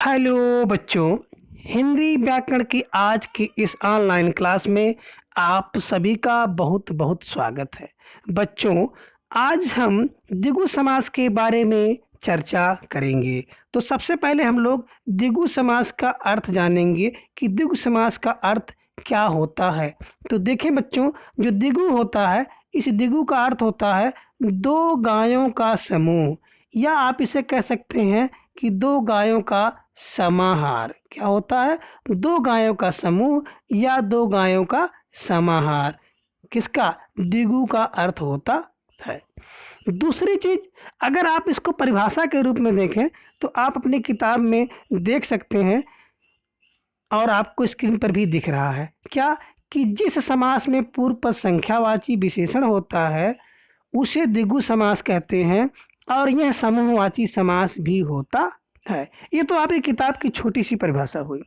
Hello बच्चों, हिंदी व्याकरण की आज की इस ऑनलाइन क्लास में आप सभी का बहुत बहुत स्वागत है। बच्चों, आज हम द्विगु समास के बारे में चर्चा करेंगे। तो सबसे पहले हम लोग द्विगु समास का अर्थ जानेंगे कि द्विगु समास का अर्थ क्या होता है। तो देखें बच्चों, जो द्विगु होता है, इस द्विगु का अर्थ होता है दो गायों का समूह, या आप इसे कह सकते हैं कि दो गायों का समाहार। क्या होता है? दो गायों का समूह या दो गायों का समाहार। किसका? द्विगु का अर्थ होता है। दूसरी चीज, अगर आप इसको परिभाषा के रूप में देखें तो आप अपनी किताब में देख सकते हैं और आपको स्क्रीन पर भी दिख रहा है क्या, कि जिस समास में पूर्व पद संख्यावाची विशेषण होता है उसे द्विगु समास कहते हैं, और यह समूहवाची समास भी होता है। ये तो आपकी किताब की छोटी सी परिभाषा हुई।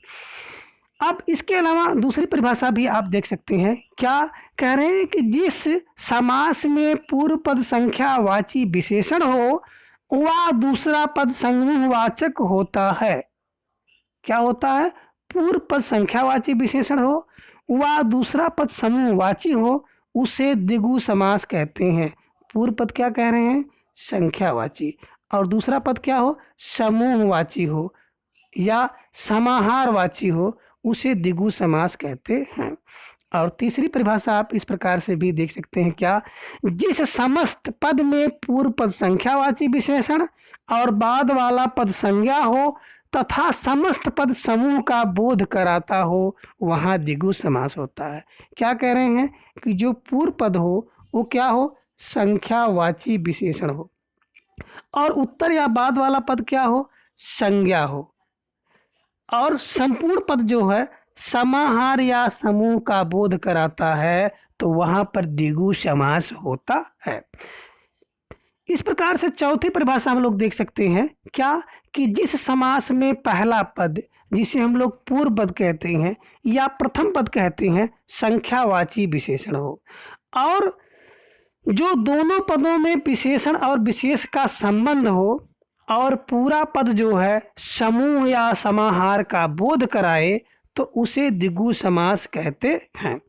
अब इसके अलावा दूसरी परिभाषा भी आप देख सकते हैं। क्या कह रहे हैं? कि जिस समास में पूर्व पद संख्यावाची विशेषण हो वह दूसरा पद समूहवाचक होता है। क्या होता है? पूर्व पद संख्यावाची विशेषण हो व दूसरा पद समूहवाची हो, उसे द्विगु समास कहते हैं। पूर्व पद क्या कह रहे हैं? संख्यावाची, और दूसरा पद क्या हो? समूहवाची हो या समाहारवाची हो, उसे द्विगु समास कहते हैं। और तीसरी परिभाषा आप इस प्रकार से भी देख सकते हैं। क्या? जिस समस्त पद में पूर्व पद संख्यावाची विशेषण और बाद वाला पद संज्ञा हो तथा समस्त पद समूह का बोध कराता हो, वहाँ द्विगु समास होता है। क्या कह रहे हैं? कि जो पूर्व पद हो वो क्या हो? संख्यावाची विशेषण हो, और उत्तर या बाद वाला पद क्या हो? संज्ञा हो, और संपूर्ण पद जो है समाहार या समूह का बोध कराता है, तो वहां पर द्विगु समास होता है। इस प्रकार से चौथी परिभाषा हम लोग देख सकते हैं। क्या? कि जिस समास में पहला पद, जिसे हम लोग पूर्व पद कहते हैं या प्रथम पद कहते हैं, संख्यावाची विशेषण हो, और जो दोनों पदों में विशेषण और विशेष का संबंध हो, और पूरा पद जो है समूह या समाहार का बोध कराए, तो उसे द्विगु समास कहते हैं।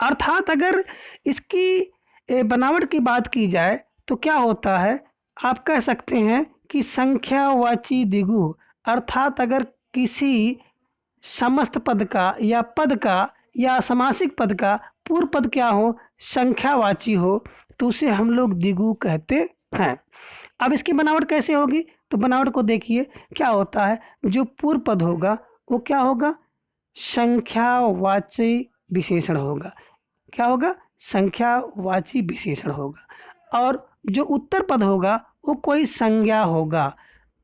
अर्थात अगर इसकी बनावट की बात की जाए तो क्या होता है? आप कह सकते हैं कि संख्यावाची द्विगु, अर्थात अगर किसी समस्त पद का या पद का या समासिक पद का पूर्व पद क्या हो? संख्यावाची हो, तो उसे हम लोग द्विगु कहते हैं। अब इसकी बनावट कैसे होगी? तो बनावट को देखिए। क्या होता है? जो पूर्व पद होगा वो क्या होगा? संख्यावाची विशेषण होगा। क्या होगा? संख्यावाची विशेषण होगा। और जो उत्तर पद होगा वो कोई संज्ञा होगा।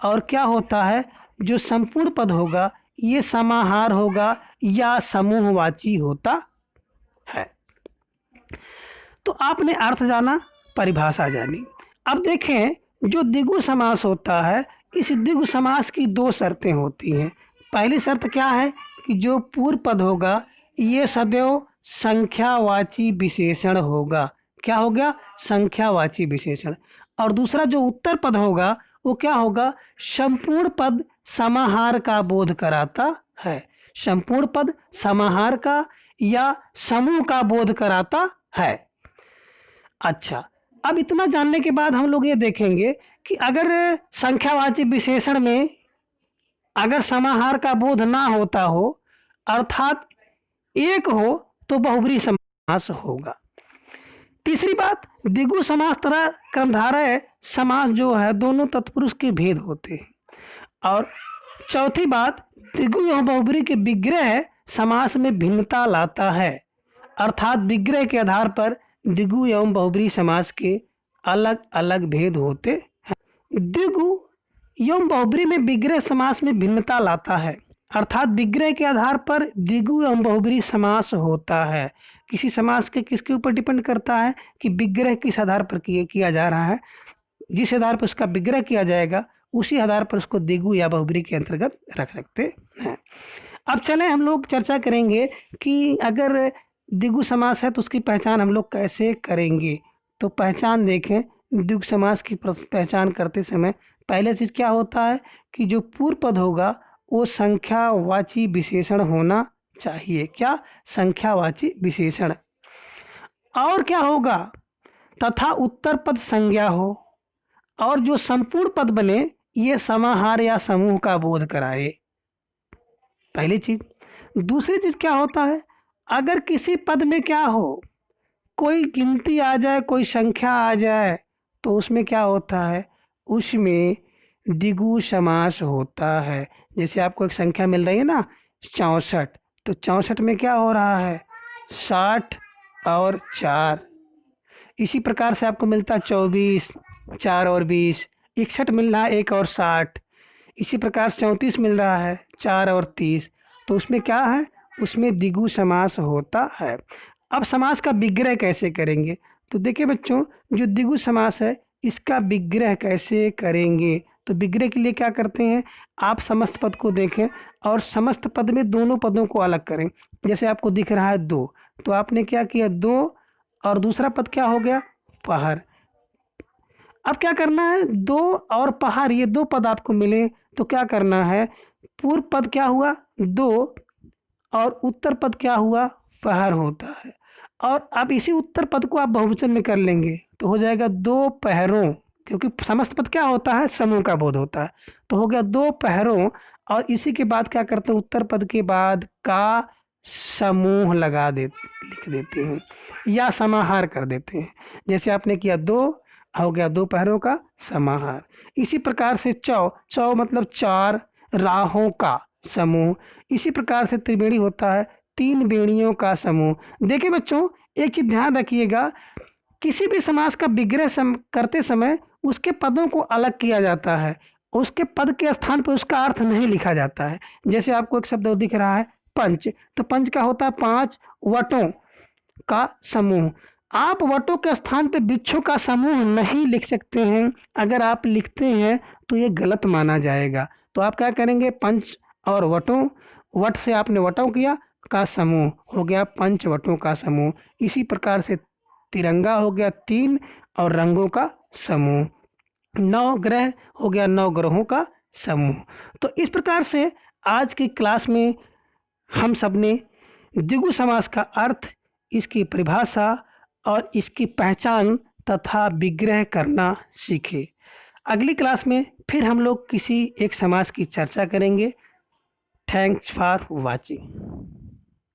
और क्या होता है? जो संपूर्ण पद होगा ये समाहार होगा या समूहवाची होता है। तो आपने अर्थ जाना, परिभाषा जानी। अब देखें, जो द्विगु समास होता है, इस द्विगु समास की दो शर्तें होती हैं। पहली शर्त क्या है? कि जो पूर्व पद होगा ये सदैव संख्यावाची विशेषण होगा। क्या हो गया? संख्यावाची विशेषण। और दूसरा जो उत्तर पद होगा वो क्या होगा? संपूर्ण पद समाहार का बोध कराता है। संपूर्ण पद समाहार का या समूह का बोध कराता है। अच्छा, अब इतना जानने के बाद हम लोग ये देखेंगे कि अगर संख्यावाची विशेषण में अगर समाहार का बोध ना होता हो, अर्थात एक हो, तो बहुब्री समास होगा। तीसरी बात, द्विगु समास तरह कर्मधारय समास जो है दोनों तत्पुरुष के भेद होते हैं। और चौथी बात, द्विगु एवं बहुब्री के विग्रह समास में भिन्नता लाता है। अर्थात विग्रह के आधार पर द्विगु एवं बहुब्री समास के अलग अलग भेद होते हैं। द्विगु एवं बहुब्री में विग्रह समास में भिन्नता लाता है, अर्थात विग्रह के आधार पर द्विगु एवं बहुब्री समास होता है। किसी समास के किसके ऊपर डिपेंड करता है? कि विग्रह किस आधार पर किया जा रहा है। जिस आधार पर उसका विग्रह किया जाएगा उसी आधार पर उसको द्विगु या बहुब्री के अंतर्गत रख सकते हैं। अब चलें हम लोग चर्चा करेंगे कि अगर द्विगु समास है तो उसकी पहचान हम लोग कैसे करेंगे। तो पहचान देखें, द्विगु समास की पहचान करते समय पहले चीज़ क्या होता है? कि जो पूर्व पद होगा वो संख्यावाची विशेषण होना चाहिए। क्या? संख्यावाची विशेषण। और क्या होगा? तथा उत्तर पद संज्ञा हो और जो संपूर्ण पद बने ये समाहार या समूह का बोध कराए। पहली चीज। दूसरी चीज क्या होता है? अगर किसी पद में क्या हो, कोई गिनती आ जाए, कोई संख्या आ जाए, तो उसमें क्या होता है? उसमें द्विगु समास होता है। जैसे आपको एक संख्या मिल रही है ना 64, तो 64 में क्या हो रहा है? 60 और 4। इसी प्रकार से आपको मिलता है 24, 4 और 20, 61 मिल रहा है 1 और 60। इसी प्रकार 34 मिल रहा है 4 और 30। तो उसमें क्या है? उसमें द्विगु समास होता है। अब समास का विग्रह कैसे करेंगे? तो देखिए बच्चों, जो द्विगु समास है इसका विग्रह कैसे करेंगे? तो विग्रह के लिए क्या करते हैं? आप समस्त पद को देखें और समस्त पद में दोनों पदों को अलग करें। जैसे आपको दिख रहा है 2, तो आपने क्या किया? 2 और दूसरा पद क्या हो गया? पहर। अब क्या करना है? 2 और पहाड़ ये 2 पद आपको मिले, तो क्या करना है? पूर्व पद क्या हुआ? 2 और उत्तर पद क्या हुआ? पहाड़ होता है। और अब इसी उत्तर पद को आप बहुवचन में कर लेंगे तो हो जाएगा 2 पहरों, क्योंकि समस्त पद क्या होता है? समूह का बोध होता है। तो हो गया 2 पहरों। और इसी के बाद क्या करते हैं? उत्तर पद के बाद का समूह लिख देते हैं या समाहार कर देते हैं। जैसे आपने किया 2, हो गया 2 पहरों का समाहार। इसी प्रकार से चौ मतलब 4 राहों का समूह। इसी प्रकार से त्रिवेणी होता है 3 बेड़ियों का समूह। देखिए बच्चों, एक चीज ध्यान रखिएगा, किसी भी समास का विग्रह करते समय उसके पदों को अलग किया जाता है, उसके पद के स्थान पर उसका अर्थ नहीं लिखा जाता है। जैसे आपको एक शब्द दिख रहा है पंच, तो पंच का होता है 5 वटों का समूह। आप वटों के स्थान पे वृक्षों का समूह नहीं लिख सकते हैं। अगर आप लिखते हैं तो ये गलत माना जाएगा। तो आप क्या करेंगे? पंच और वटों, वट से आपने वटों किया का समूह, हो गया पंचवटों का समूह। इसी प्रकार से तिरंगा हो गया 3 और रंगों का समूह। 9 ग्रह हो गया 9 ग्रहों का समूह। तो इस प्रकार से आज की क्लास में हम सब ने द्विगु समास का अर्थ, इसकी परिभाषा और इसकी पहचान तथा विग्रह करना सीखे। अगली क्लास में फिर हम लोग किसी एक समास की चर्चा करेंगे। Thanks for watching.